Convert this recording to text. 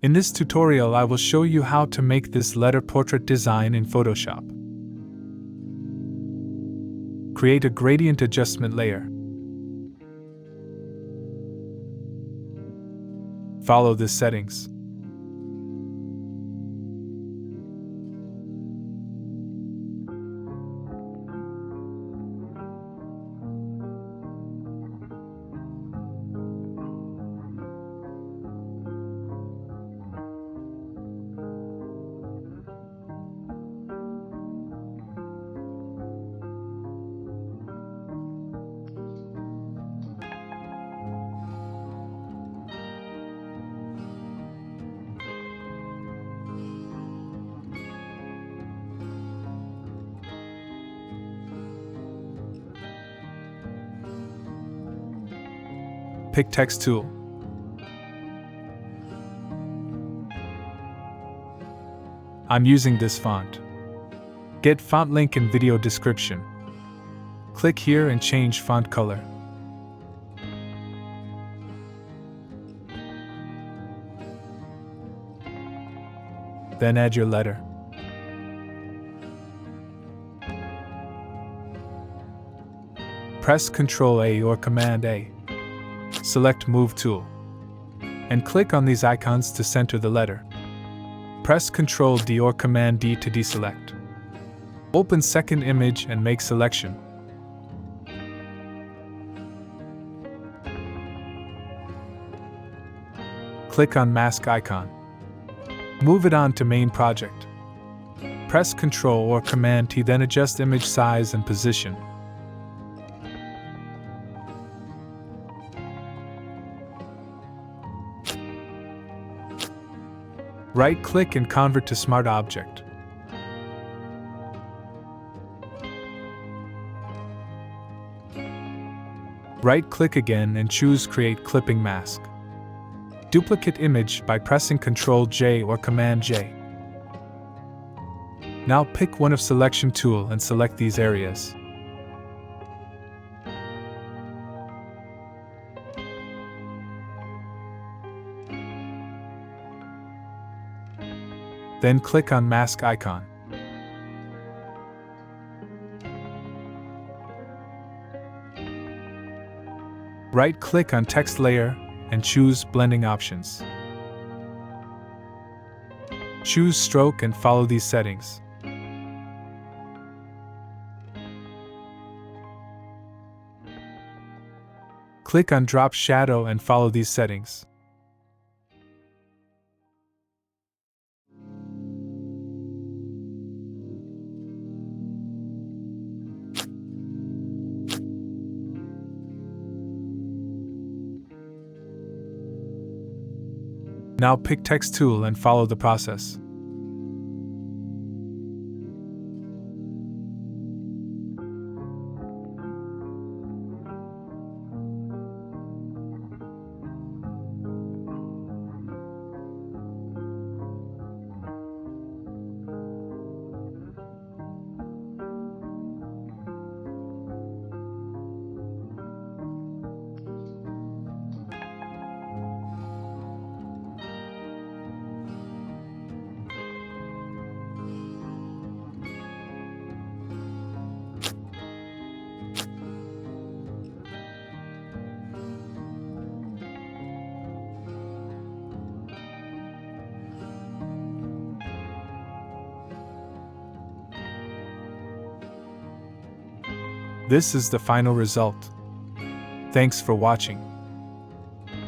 In this tutorial, I will show you how to make this letter portrait design in Photoshop. Create a gradient adjustment layer. Follow the settings. Pick Text tool. I'm using this font. Get font link in video description. Click here and change font color. Then add your letter. Press Ctrl A or Command A. Select Move tool. And click on these icons to center the letter. Press Ctrl D or Command D to deselect. Open second image and make selection. Click on mask icon. Move it on to main project. Press Ctrl or Command T, then adjust image size and position. Right-click and convert to Smart Object. Right-click again and choose Create Clipping Mask. Duplicate image by pressing Ctrl J or Command J. Now pick one of Selection tool and select these areas. Then click on mask icon. Right-click on text layer and choose blending options. Choose stroke and follow these settings. Click on drop shadow and follow these settings. Now pick Text tool and follow the process. This is the final result. Thanks for watching.